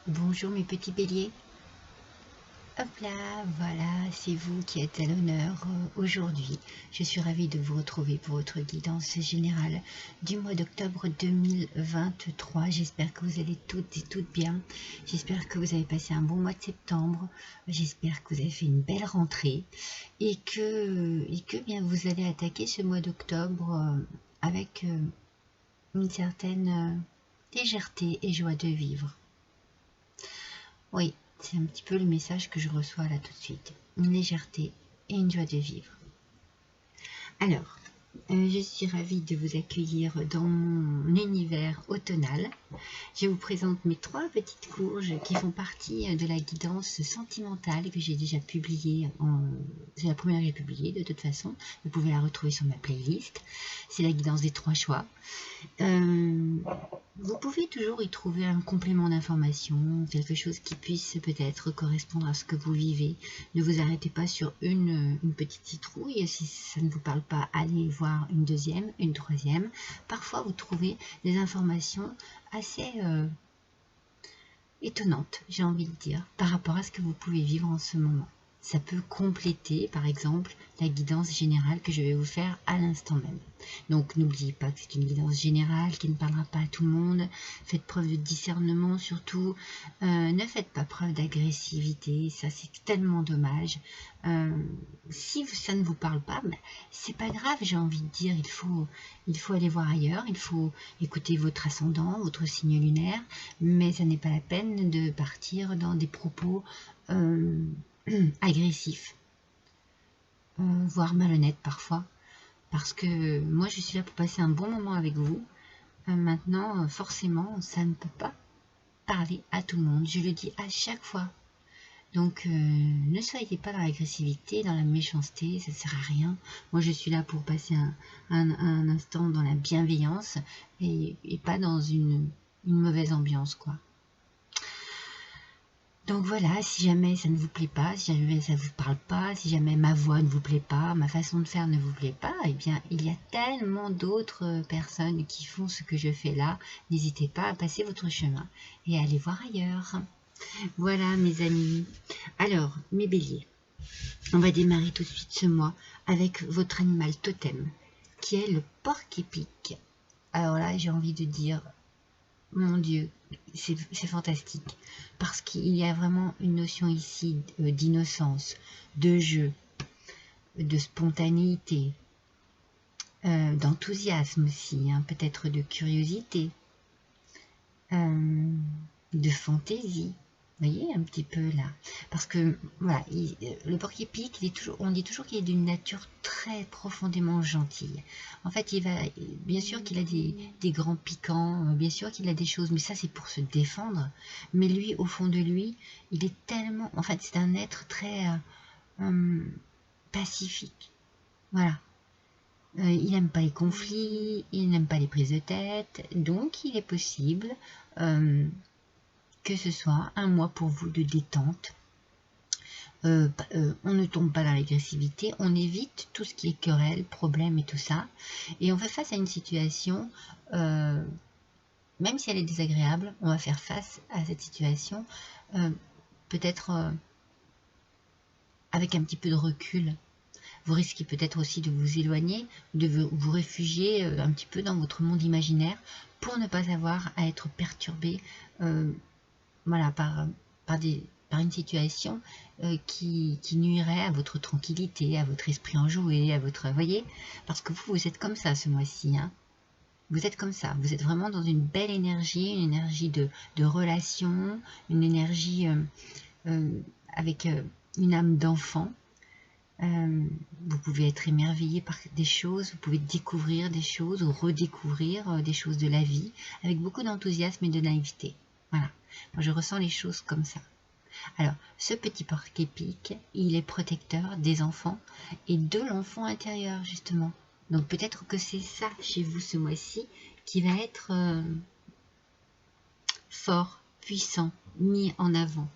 Bonjour mes petits béliers. Hop là, voilà, c'est vous qui êtes à l'honneur aujourd'hui. Je suis ravie de vous retrouver pour votre guidance générale du mois d'octobre 2023. J'espère que vous allez toutes et toutes bien. J'espère que vous avez passé un bon mois de septembre. J'espère que vous avez fait une belle rentrée et que bien vous allez attaquer ce mois d'octobre avec une certaine légèreté et joie de vivre. Oui, c'est un petit peu le message que je reçois là tout de suite. Une légèreté et une joie de vivre. Alors, je suis ravie de vous accueillir dans mon univers automnal. Je vous présente mes 3 petites courges qui font partie de la guidance sentimentale que j'ai déjà publiée. C'est la première que j'ai publiée de toute façon. Vous pouvez la retrouver sur ma playlist. C'est la guidance des 3 choix. Vous pouvez toujours y trouver un complément d'information, quelque chose qui puisse peut-être correspondre à ce que vous vivez. Ne vous arrêtez pas sur une petite citrouille, et si ça ne vous parle pas, allez voir une deuxième, une troisième. Parfois, vous trouvez des informations assez étonnantes, j'ai envie de dire, par rapport à ce que vous pouvez vivre en ce moment. Ça peut compléter, par exemple, la guidance générale que je vais vous faire à l'instant même. Donc, n'oubliez pas que c'est une guidance générale qui ne parlera pas à tout le monde. Faites preuve de discernement, surtout. Ne faites pas preuve d'agressivité, ça c'est tellement dommage. Si ça ne vous parle pas, c'est pas grave, j'ai envie de dire. Il faut aller voir ailleurs, il faut écouter votre ascendant, votre signe lunaire, mais ça n'est pas la peine de partir dans des propos agressif, voire malhonnête parfois, parce que moi je suis là pour passer un bon moment avec vous. Maintenant, forcément, ça ne peut pas parler à tout le monde, je le dis à chaque fois. Donc, ne soyez pas dans l'agressivité, dans la méchanceté, ça ne sert à rien. Moi, je suis là pour passer un instant dans la bienveillance et pas dans une mauvaise ambiance, quoi. Donc voilà, si jamais ça ne vous plaît pas, si jamais ça ne vous parle pas, si jamais ma voix ne vous plaît pas, ma façon de faire ne vous plaît pas, eh bien il y a tellement d'autres personnes qui font ce que je fais là. N'hésitez pas à passer votre chemin et à aller voir ailleurs. Voilà mes amis. Alors, mes béliers, on va démarrer tout de suite ce mois avec votre animal totem, qui est le porc-épic. Alors là, j'ai envie de dire, mon Dieu, c'est fantastique, parce qu'il y a vraiment une notion ici d'innocence, de jeu, de spontanéité, d'enthousiasme aussi, hein, peut-être de curiosité, de fantaisie. Vous voyez un petit peu là, parce que voilà, le porc-épic, on dit toujours qu'il est d'une nature très profondément gentille. En fait, bien sûr qu'il a des grands piquants, bien sûr qu'il a des choses, mais ça c'est pour se défendre. Mais lui, au fond de lui, il est tellement, en fait, c'est un être très pacifique. Voilà. Il n'aime pas les conflits, il n'aime pas les prises de tête, donc il est possible que ce soit un mois pour vous de détente. On ne tombe pas dans l'agressivité, on évite tout ce qui est querelle, problème et tout ça, et on fait face à une situation, même si elle est désagréable, on va faire face à cette situation, peut-être avec un petit peu de recul. Vous risquez peut-être aussi de vous éloigner, de vous réfugier un petit peu dans votre monde imaginaire pour ne pas avoir à être perturbé voilà, par une situation qui nuirait à votre tranquillité, à votre esprit enjoué, à votre... Voyez, parce que vous êtes comme ça ce mois-ci, hein. Vous êtes comme ça, vous êtes vraiment dans une belle énergie, une énergie de relation, une énergie avec une âme d'enfant. Vous pouvez être émerveillé par des choses, vous pouvez découvrir des choses ou redécouvrir des choses de la vie avec beaucoup d'enthousiasme et de naïveté. Voilà, moi je ressens les choses comme ça. Alors, ce petit porc-épic, il est protecteur des enfants et de l'enfant intérieur justement. Donc peut-être que c'est ça chez vous ce mois-ci qui va être fort, puissant, mis en avant.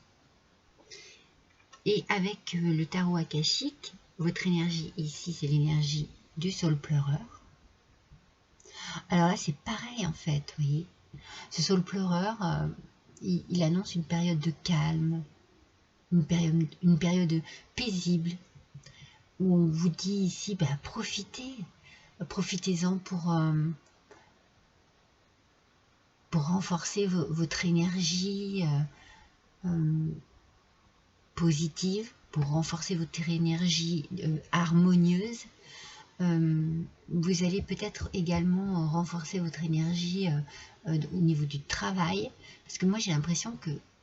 Et avec le tarot akashique, votre énergie ici, c'est l'énergie du Soul pleureur. Alors là, c'est pareil en fait, vous voyez. Ce Soul pleureur, il annonce une période de calme, une période paisible, où on vous dit ici, bah, profitez-en pour renforcer votre énergie positive, pour renforcer votre énergie harmonieuse. Vous allez peut-être également renforcer votre énergie au niveau du travail, parce que moi j'ai l'impression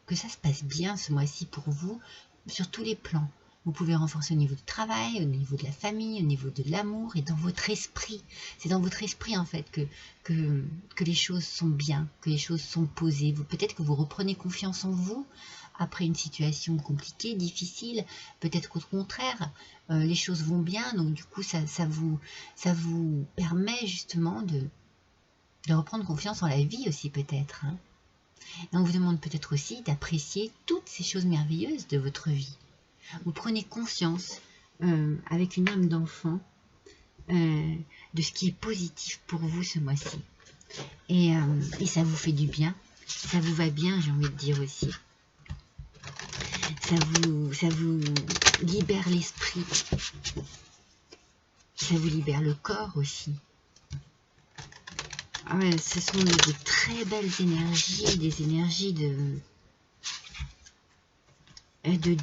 que ça se passe bien ce mois-ci pour vous, sur tous les plans. Vous pouvez renforcer au niveau du travail, au niveau de la famille, au niveau de l'amour et dans votre esprit. C'est dans votre esprit en fait que les choses sont bien, que les choses sont posées. Peut-être que vous reprenez confiance en vous après une situation compliquée, difficile. Peut-être qu'au contraire, les choses vont bien. Donc du coup, ça vous permet justement de reprendre confiance en la vie aussi peut-être. Hein. Et on vous demande peut-être aussi d'apprécier toutes ces choses merveilleuses de votre vie. Vous prenez conscience avec une âme d'enfant de ce qui est positif pour vous ce mois-ci. Et ça vous fait du bien, ça vous va bien, j'ai envie de dire aussi. Ça vous libère l'esprit, ça vous libère le corps aussi. Ouais, ce sont de très belles énergies, des énergies de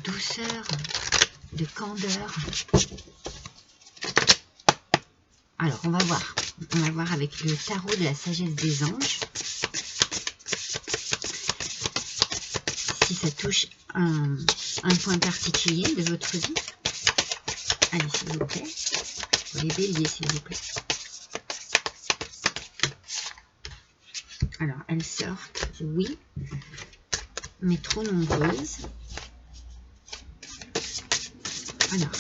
douceur, de candeur. Alors, on va voir avec le tarot de la sagesse des anges si ça touche un point particulier de votre vie. Allez, s'il vous plaît. Les béliers, s'il vous plaît. Alors, elles sortent, oui, mais trop nombreuses. Alors,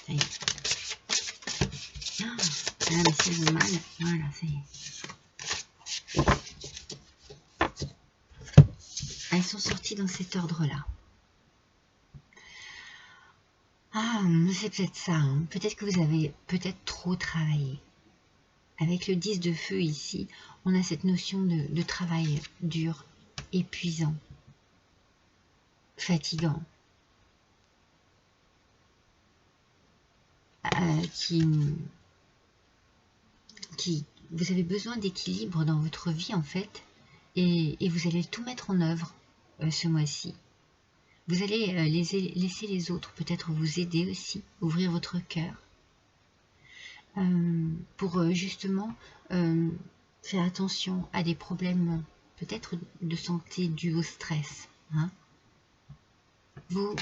ça y est. Ah, mais c'est le mal. Voilà, ça y est. Elles sont sorties dans cet ordre-là. Ah, c'est peut-être ça. Hein. Peut-être que vous avez peut-être trop travaillé. Avec le 10 de feu ici, on a cette notion de travail dur, épuisant, fatigant, vous avez besoin d'équilibre dans votre vie en fait, et vous allez tout mettre en œuvre ce mois-ci. Vous allez laisser les autres peut-être vous aider aussi, ouvrir votre cœur, pour justement faire attention à des problèmes peut-être de santé dus au stress. Hein. Vous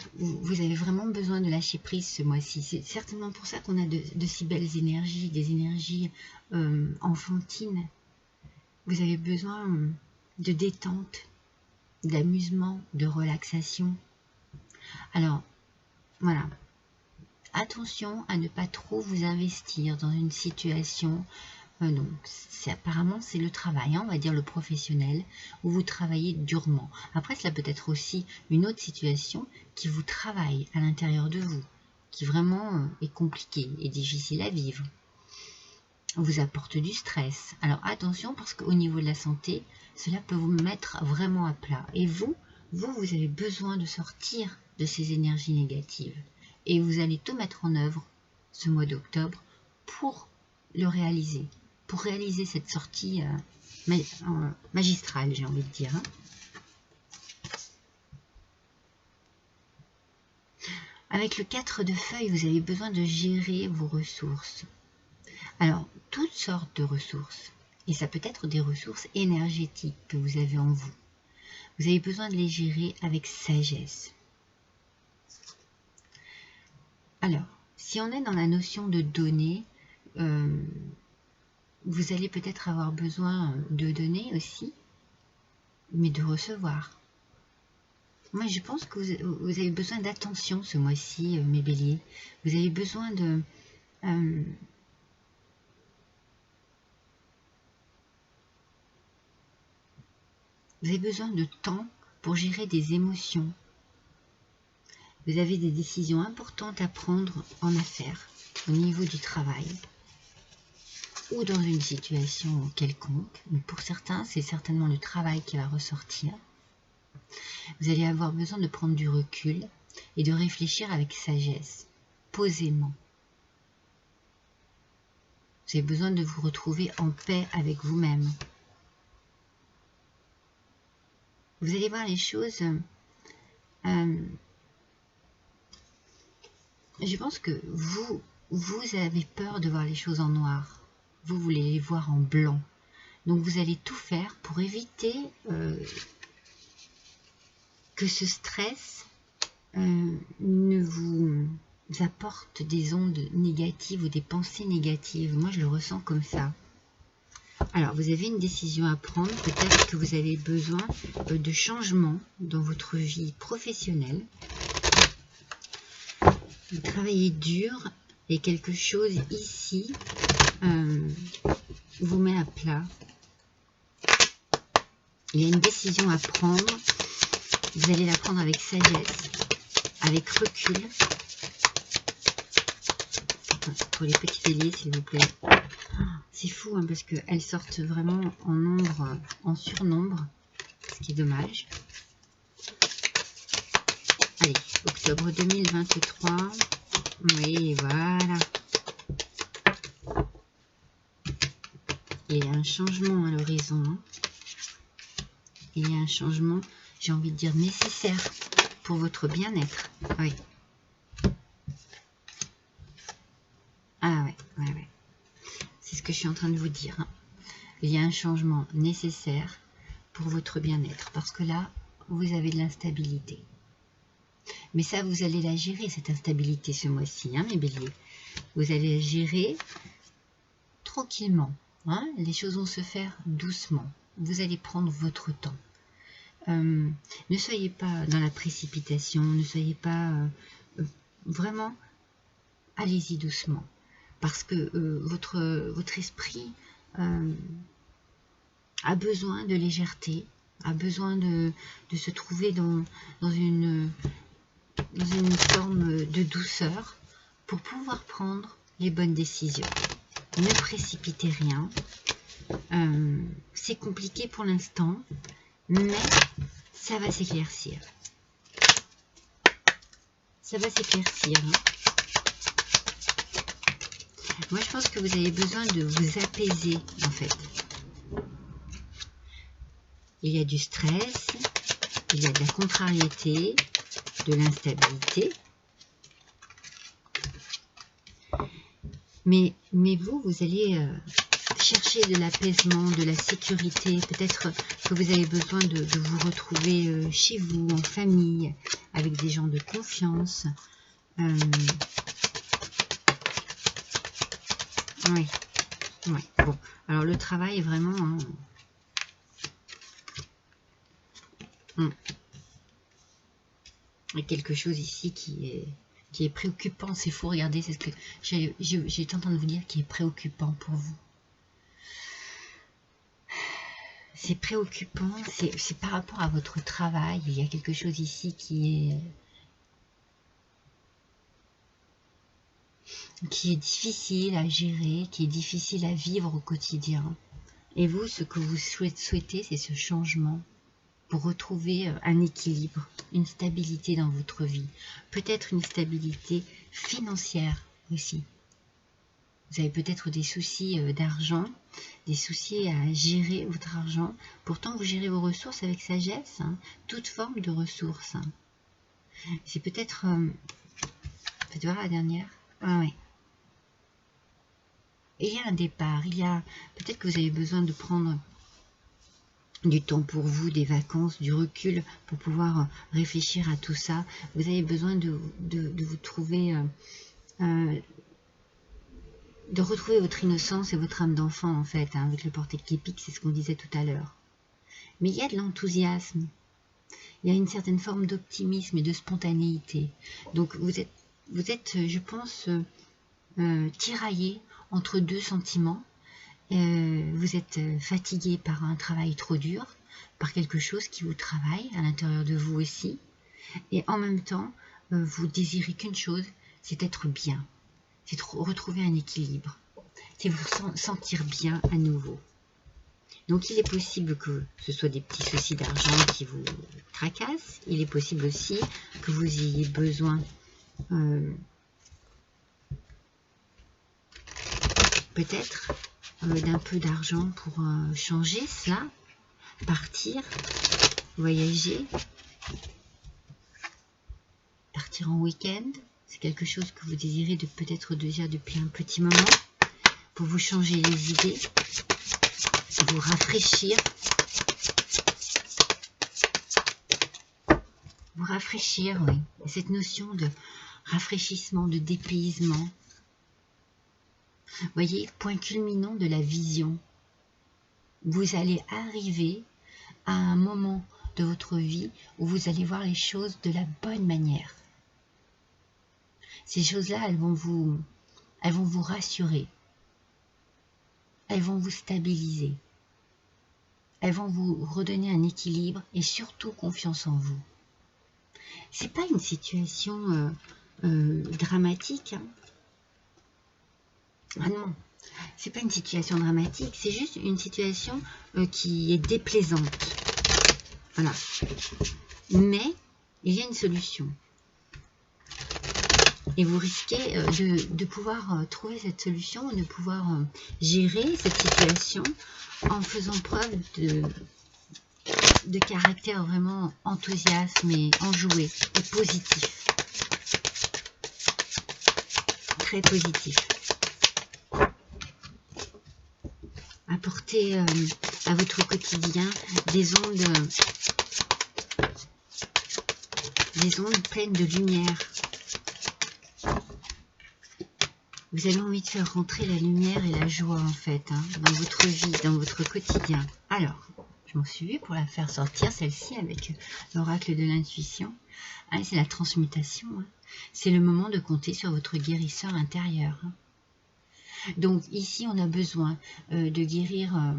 avez vraiment besoin de lâcher prise ce mois-ci. C'est certainement pour ça qu'on a de si belles énergies, des énergies enfantines. Vous avez besoin de détente, d'amusement, de relaxation. Alors, voilà. Attention à ne pas trop vous investir dans une situation. Donc, apparemment, c'est le travail, hein, on va dire le professionnel, où vous travaillez durement. Après, cela peut être aussi une autre situation qui vous travaille à l'intérieur de vous, qui vraiment est compliquée et difficile à vivre. On vous apporte du stress. Alors, attention, parce qu'au niveau de la santé, cela peut vous mettre vraiment à plat. Et vous avez besoin de sortir de ces énergies négatives. Et vous allez tout mettre en œuvre ce mois d'octobre pour le réaliser. Pour réaliser cette sortie magistrale, j'ai envie de dire. Hein. Avec le 4 de feuilles, vous avez besoin de gérer vos ressources. Alors, toutes sortes de ressources. Et ça peut être des ressources énergétiques que vous avez en vous. Vous avez besoin de les gérer avec sagesse. Alors, si on est dans la notion de donner, vous allez peut-être avoir besoin de donner aussi, mais de recevoir. Moi, je pense que vous avez besoin d'attention ce mois-ci, mes béliers. Vous avez besoin de... vous avez besoin de temps pour gérer des émotions. Vous avez des décisions importantes à prendre en affaires, au niveau du travail. ou dans une situation quelconque, mais pour certains, c'est certainement le travail qui va ressortir. Vous allez avoir besoin de prendre du recul et de réfléchir avec sagesse, posément. Vous avez besoin de vous retrouver en paix avec vous-même. Vous allez voir les choses... je pense que vous avez peur de voir les choses en noir. Vous voulez les voir en blanc. Donc vous allez tout faire pour éviter que ce stress ne vous apporte des ondes négatives ou des pensées négatives. Moi, je le ressens comme ça. Alors, vous avez une décision à prendre. Peut-être que vous avez besoin de changements dans votre vie professionnelle. Vous travaillez dur et quelque chose ici vous met à plat. Il y a une décision à prendre. Vous allez la prendre avec sagesse, avec recul. Pour les petits béliers, s'il vous plaît. C'est fou, hein, parce qu'elles sortent vraiment en nombre, en surnombre, ce qui est dommage. Allez, octobre 2023. Oui, voilà. Il y a un changement à l'horizon. Hein. Il y a un changement, j'ai envie de dire, nécessaire pour votre bien-être. Oui. Ah ouais. C'est ce que je suis en train de vous dire. Hein. Il y a un changement nécessaire pour votre bien-être. Parce que là, vous avez de l'instabilité. Mais ça, vous allez la gérer, cette instabilité, ce mois-ci, hein, mes béliers. Vous allez la gérer tranquillement. Hein. Les choses vont se faire doucement. Vous allez prendre votre temps. Ne soyez pas dans la précipitation. Ne soyez pas... vraiment, allez-y doucement. Parce que votre esprit a besoin de légèreté, a besoin de se trouver dans une forme de douceur pour pouvoir prendre les bonnes décisions. Ne précipitez rien. C'est compliqué pour l'instant, mais ça va s'éclaircir. Ça va s'éclaircir. Hein. Moi, je pense que vous avez besoin de vous apaiser, en fait. Il y a du stress, il y a de la contrariété, de l'instabilité. Mais vous allez chercher de l'apaisement, de la sécurité. Peut-être que vous avez besoin de vous retrouver chez vous, en famille, avec des gens de confiance. Oui. Bon, alors le travail est vraiment... Hein, il y a quelque chose ici qui est préoccupant. C'est fou, regardez, c'est ce que j'étais en train de vous dire, qui est préoccupant pour vous. C'est préoccupant, c'est par rapport à votre travail. Il y a quelque chose ici qui est difficile à gérer, qui est difficile à vivre au quotidien. Et vous, ce que vous souhaitez, c'est ce changement pour retrouver un équilibre, une stabilité dans votre vie. Peut-être une stabilité financière aussi. Vous avez peut-être des soucis d'argent, des soucis à gérer votre argent. Pourtant, vous gérez vos ressources avec sagesse, hein, toute forme de ressources. Hein. C'est peut-être... faites voir la dernière. Ah oui. Il y a un départ. Il y a peut-être que vous avez besoin de prendre du temps pour vous, des vacances, du recul pour pouvoir réfléchir à tout ça. Vous avez besoin de vous trouver... de retrouver votre innocence et votre âme d'enfant, en fait, hein, avec le porte-épique, c'est ce qu'on disait tout à l'heure. Mais il y a de l'enthousiasme, il y a une certaine forme d'optimisme et de spontanéité. Donc vous êtes je pense, tiraillé entre deux sentiments. Vous êtes fatigué par un travail trop dur, par quelque chose qui vous travaille à l'intérieur de vous aussi. Et en même temps, vous désirez qu'une chose, c'est être bien. C'est retrouver un équilibre. c'est vous sentir bien à nouveau. Donc il est possible que ce soit des petits soucis d'argent qui vous tracassent. Il est possible aussi que vous ayez besoin peut-être d'un peu d'argent pour changer cela, partir, voyager, partir en week-end. C'est quelque chose que vous désirez peut-être déjà depuis un petit moment, pour vous changer les idées, vous rafraîchir. Vous rafraîchir, oui. Cette notion de rafraîchissement, de dépaysement. Voyez, point culminant de la vision. Vous allez arriver à un moment de votre vie où vous allez voir les choses de la bonne manière. Ces choses-là, elles vont vous rassurer. Elles vont vous stabiliser. Elles vont vous redonner un équilibre et surtout confiance en vous. C'est pas une situation dramatique. Hein. Ah non, c'est pas une situation dramatique, c'est juste une situation qui est déplaisante. Voilà. Mais il y a une solution. Et vous risquez de pouvoir trouver cette solution, de pouvoir gérer cette situation en faisant preuve de caractère vraiment enthousiasme et enjoué et positif. Très positif. Apporter à votre quotidien des ondes pleines de lumière. Vous avez envie de faire rentrer la lumière et la joie en fait dans votre vie, dans votre quotidien. Alors, je m'en suis vue pour la faire sortir celle-ci avec l'oracle de l'intuition. C'est la transmutation. C'est le moment de compter sur votre guérisseur intérieur. Donc ici, on a besoin de guérir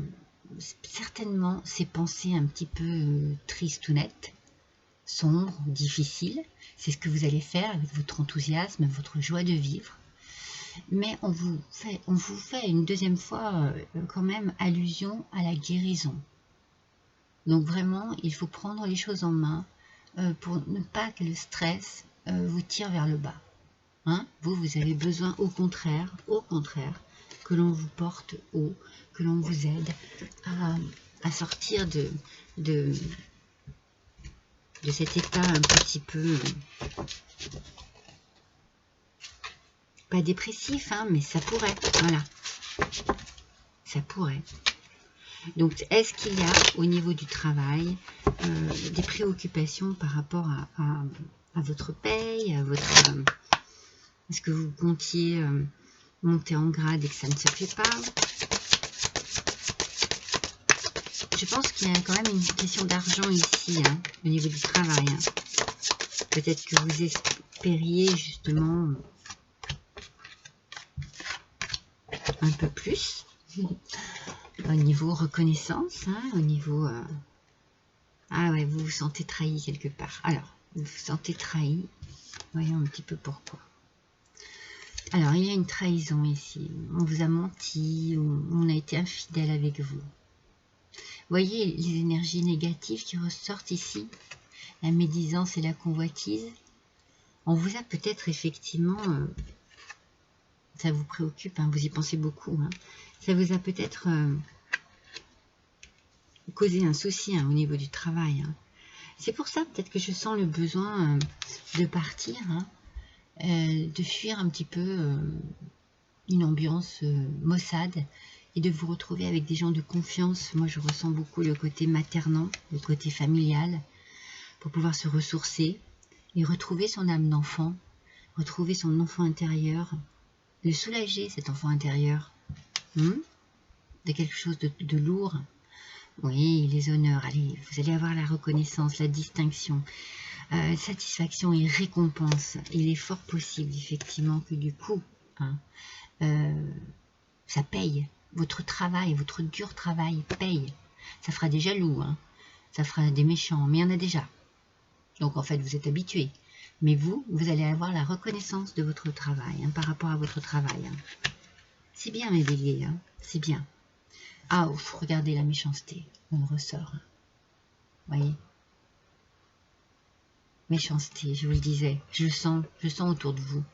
certainement ces pensées un petit peu tristounettes, sombres, difficiles. C'est ce que vous allez faire avec votre enthousiasme, votre joie de vivre. Mais on vous fait une deuxième fois quand même allusion à la guérison. Donc vraiment, il faut prendre les choses en main pour ne pas que le stress vous tire vers le bas. Vous avez besoin au contraire, que l'on vous porte haut, que l'on vous aide à sortir de cet état un petit peu... pas dépressif, mais ça pourrait, voilà. Ça pourrait. Donc, est-ce qu'il y a, au niveau du travail, des préoccupations par rapport à votre paye, est-ce que vous comptiez monter en grade et que ça ne se fait pas? Je pense qu'il y a quand même une question d'argent ici, au niveau du travail. Peut-être que vous espériez justement... un peu plus au niveau reconnaissance, au niveau ah ouais, vous vous sentez trahi quelque part. Alors, vous vous sentez trahi, voyons un petit peu pourquoi. Alors, il y a une trahison ici, on vous a menti, on a été infidèle avec vous. Voyez les énergies négatives qui ressortent ici, la médisance et la convoitise. On vous a peut-être effectivement ça vous préoccupe, vous y pensez beaucoup. Ça vous a peut-être causé un souci au niveau du travail. C'est pour ça peut-être que je sens le besoin de partir, de fuir un petit peu une ambiance maussade et de vous retrouver avec des gens de confiance. Moi, je ressens beaucoup le côté maternant, le côté familial, pour pouvoir se ressourcer et retrouver son âme d'enfant, retrouver son enfant intérieur, de soulager cet enfant intérieur de quelque chose de lourd. Oui, les honneurs, allez, vous allez avoir la reconnaissance, la distinction, satisfaction et récompense. Il est fort possible effectivement que du coup, ça paye. Votre travail, votre dur travail paye. Ça fera des jaloux, ça fera des méchants, mais il y en a déjà. Donc en fait, vous êtes habitué. Mais vous allez avoir la reconnaissance de votre travail, par rapport à votre travail. C'est bien mes béliers, hein, c'est bien. Ah, ouf, regardez la méchanceté, on ressort. Voyez, méchanceté, je vous le disais, je sens autour de vous.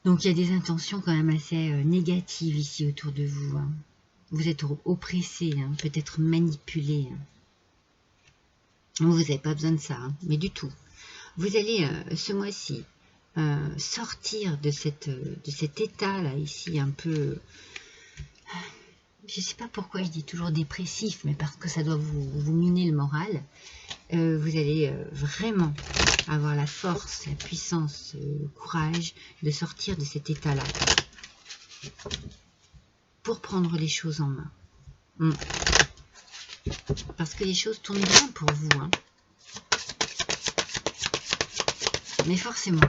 Donc il y a des intentions quand même assez négatives ici autour de vous. Hein. Vous êtes oppressé, hein, peut-être manipulé. Hein. Vous n'avez pas besoin de ça, hein, mais du tout. Vous allez ce mois-ci sortir de cet état-là ici un peu... Je ne sais pas pourquoi je dis toujours dépressif, mais parce que ça doit vous miner le moral. Vous allez vraiment avoir la force, la puissance, le courage de sortir de cet état-là pour prendre les choses en main. Parce que les choses tournent bien pour vous. Hein. Mais forcément,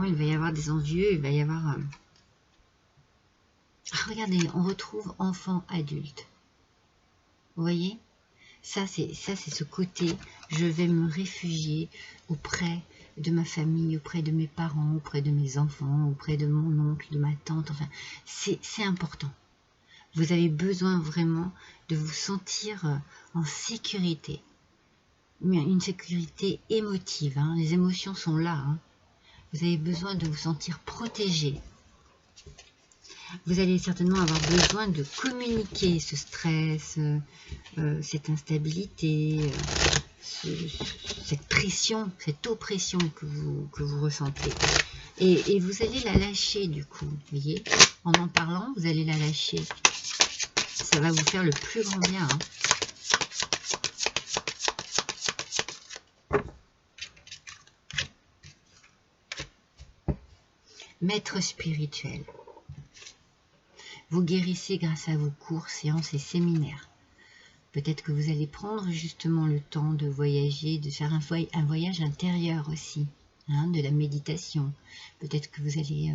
il va y avoir des envieux, il va y avoir... regardez, on retrouve enfant, adulte. Vous voyez ? Ça, c'est ce côté, je vais me réfugier auprès de ma famille, auprès de mes parents, auprès de mes enfants, auprès de mon oncle, de ma tante, enfin, c'est important. Vous avez besoin vraiment de vous sentir en sécurité. Une sécurité émotive, hein. Les émotions sont là. Hein. Vous avez besoin de vous sentir protégé. Vous allez certainement avoir besoin de communiquer ce stress, cette instabilité, cette pression, cette oppression que vous ressentez. Et vous allez la lâcher du coup, vous voyez. En parlant, vous allez la lâcher. Ça va vous faire le plus grand bien. Hein. Maître spirituel. Vous guérissez grâce à vos cours, séances et séminaires. Peut-être que vous allez prendre justement le temps de voyager, de faire un voyage intérieur aussi, hein, de la méditation. Peut-être que vous allez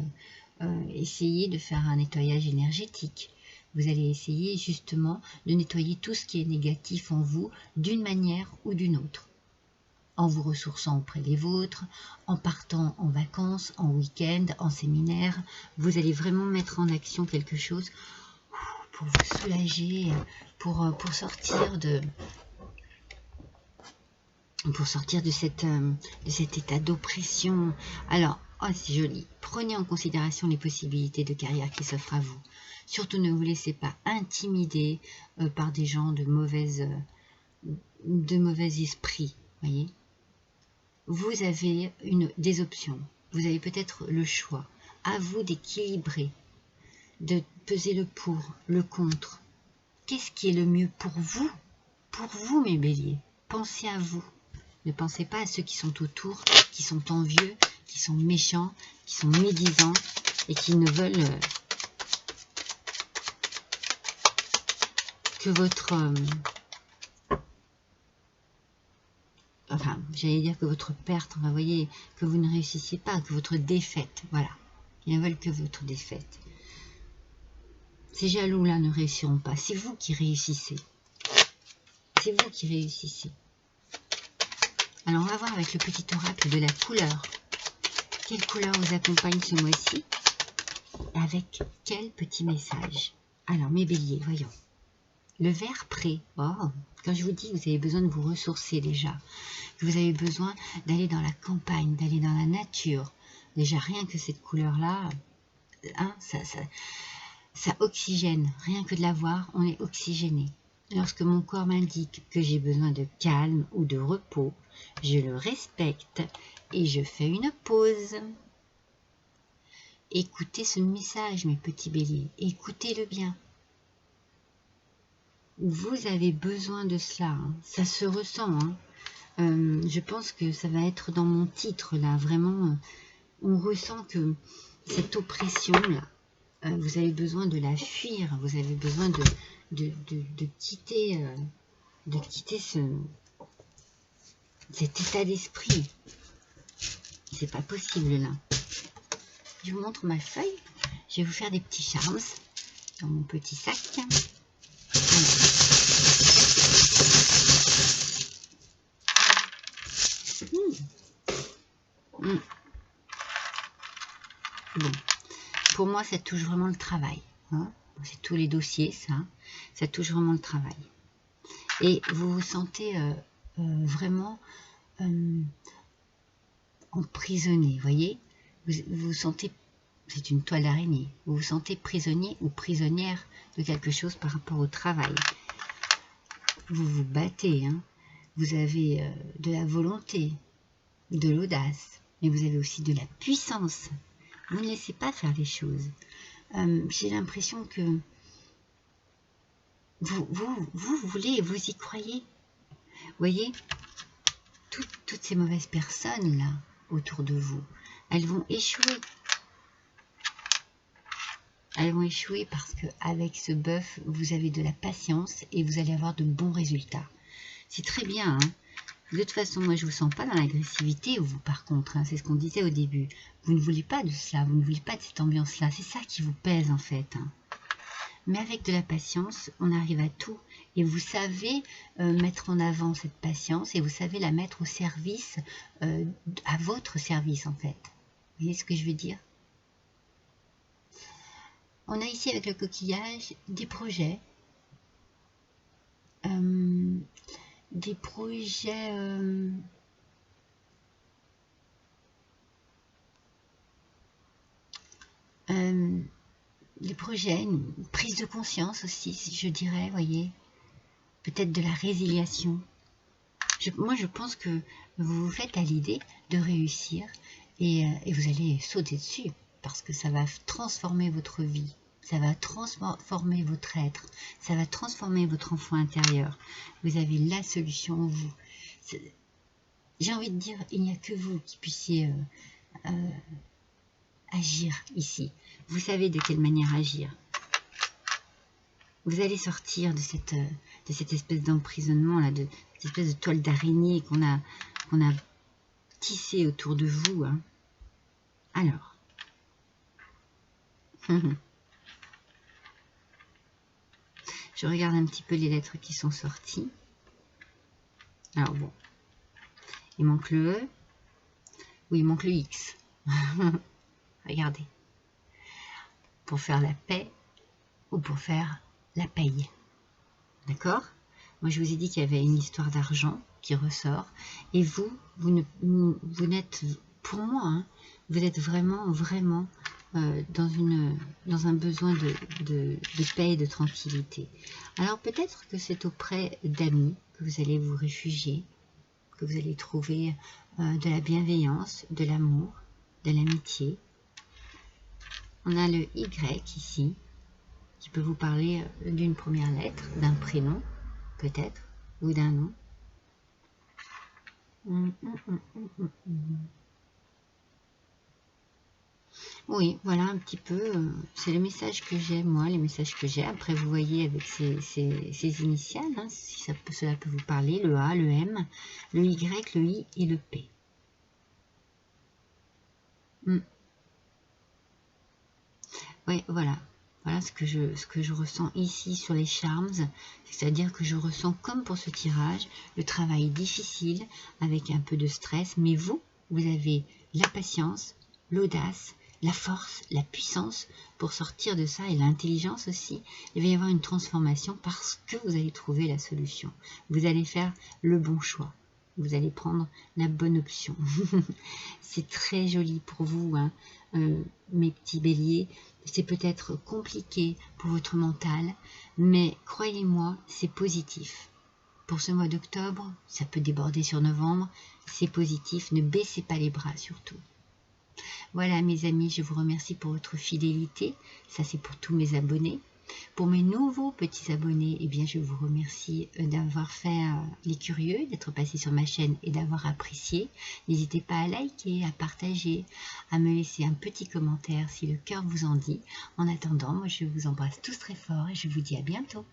essayer de faire un nettoyage énergétique. Vous allez essayer justement de nettoyer tout ce qui est négatif en vous d'une manière ou d'une autre. En vous ressourçant auprès des vôtres, en partant en vacances, en week-end, en séminaire. Vous allez vraiment mettre en action quelque chose pour vous soulager, pour sortir de cet état d'oppression. Alors, oh, c'est joli. Prenez en considération les possibilités de carrière qui s'offrent à vous. Surtout ne vous laissez pas intimider par des gens de mauvais esprits, voyez. Vous avez des options. Vous avez peut-être le choix. À vous d'équilibrer, de peser le pour, le contre. Qu'est-ce qui est le mieux pour vous? Pour vous, mes béliers. Pensez à vous. Ne pensez pas à ceux qui sont autour, qui sont envieux, qui sont méchants, qui sont médisants et qui ne veulent que votre... enfin, j'allais dire que votre perte, enfin, vous voyez, que vous ne réussissiez pas, que votre défaite, voilà. Ils ne veulent que votre défaite. Ces jaloux-là ne réussiront pas. C'est vous qui réussissez. C'est vous qui réussissez. Alors, on va voir avec le petit oracle de la couleur. Quelle couleur vous accompagne ce mois-ci? Avec quel petit message? Alors, mes béliers, voyons. Le vert prêt. Oh, quand je vous dis que vous avez besoin de vous ressourcer déjà, que vous avez besoin d'aller dans la campagne, d'aller dans la nature, déjà rien que cette couleur-là, hein, ça oxygène. Rien que de la voir, on est oxygéné. Lorsque mon corps m'indique que j'ai besoin de calme ou de repos, je le respecte et je fais une pause. Écoutez ce message, mes petits béliers, écoutez-le bien. Vous avez besoin de cela, hein. Ça se ressent. Hein. Je pense que ça va être dans mon titre, là, vraiment, on ressent que cette oppression-là, vous avez besoin de la fuir, vous avez besoin de quitter cet état d'esprit. C'est pas possible, là. Je vous montre ma feuille, je vais vous faire des petits charms dans mon petit sac. Bon, pour moi, ça touche vraiment le travail. Hein. C'est tous les dossiers, ça touche vraiment le travail. Et vous vous sentez vraiment emprisonné, voyez, vous vous sentez, c'est une toile d'araignée, vous vous sentez prisonnier ou prisonnière de quelque chose par rapport au travail. Vous vous battez, hein. Vous avez de la volonté, de l'audace, mais vous avez aussi de la puissance. Vous ne laissez pas faire les choses. J'ai l'impression que vous voulez et vous y croyez. Vous voyez, toutes ces mauvaises personnes là autour de vous, elles vont échouer. Elles vont échouer parce qu'avec ce bœuf, vous avez de la patience et vous allez avoir de bons résultats. C'est très bien, hein. De toute façon, moi, je ne vous sens pas dans l'agressivité, vous, par contre, hein, c'est ce qu'on disait au début. Vous ne voulez pas de cela, vous ne voulez pas de cette ambiance-là. C'est ça qui vous pèse, en fait. Hein. Mais avec de la patience, on arrive à tout. Et vous savez mettre en avant cette patience et vous savez la mettre au service, à votre service, en fait. Vous voyez ce que je veux dire? On a ici, avec le coquillage, des projets. Des projets une prise de conscience aussi, je dirais, voyez, peut-être de la résiliation. Moi, je pense que vous vous faites à l'idée de réussir et vous allez sauter dessus parce que ça va transformer votre vie, ça va transformer votre être, ça va transformer votre enfant intérieur. Vous avez la solution en vous. J'ai envie de dire, il n'y a que vous qui puissiez agir ici. Vous savez de quelle manière agir. Vous allez sortir de cette espèce d'emprisonnement, là, de cette espèce de toile d'araignée qu'on a tissée autour de vous. Hein. Alors. Je regarde un petit peu les lettres qui sont sorties. Alors bon. Il manque le E. Oui, il manque le X. Regardez. Pour faire la paix ou pour faire la paye. D'accord? Moi, je vous ai dit qu'il y avait une histoire d'argent qui ressort. Et vous n'êtes, pour moi, hein, vous êtes vraiment dans un besoin de paix et de tranquillité. Alors, peut-être que c'est auprès d'amis que vous allez vous réfugier, que vous allez trouver de la bienveillance, de l'amour, de l'amitié. On a le Y ici, qui peut vous parler d'une première lettre, d'un prénom, peut-être, ou d'un nom. Oui, voilà un petit peu, c'est le message que j'ai, moi, les messages que j'ai. Après, vous voyez avec ces initiales, hein, si cela peut vous parler, le A, le M, le Y, le I et le P. Oui, voilà. Voilà ce que je ressens ici sur les charms, c'est-à-dire que je ressens, comme pour ce tirage, le travail difficile avec un peu de stress, mais vous avez la patience, l'audace, la force, la puissance pour sortir de ça et l'intelligence aussi. Il va y avoir une transformation parce que vous allez trouver la solution. Vous allez faire le bon choix. Vous allez prendre la bonne option. C'est très joli pour vous, hein, mes petits béliers. C'est peut-être compliqué pour votre mental, mais croyez-moi, c'est positif. Pour ce mois d'octobre, ça peut déborder sur novembre, c'est positif, ne baissez pas les bras surtout. Voilà mes amis, je vous remercie pour votre fidélité, ça c'est pour tous mes abonnés. Pour mes nouveaux petits abonnés, eh bien, je vous remercie d'avoir fait les curieux, d'être passé sur ma chaîne et d'avoir apprécié. N'hésitez pas à liker, à partager, à me laisser un petit commentaire si le cœur vous en dit. En attendant, moi je vous embrasse tous très fort et je vous dis à bientôt.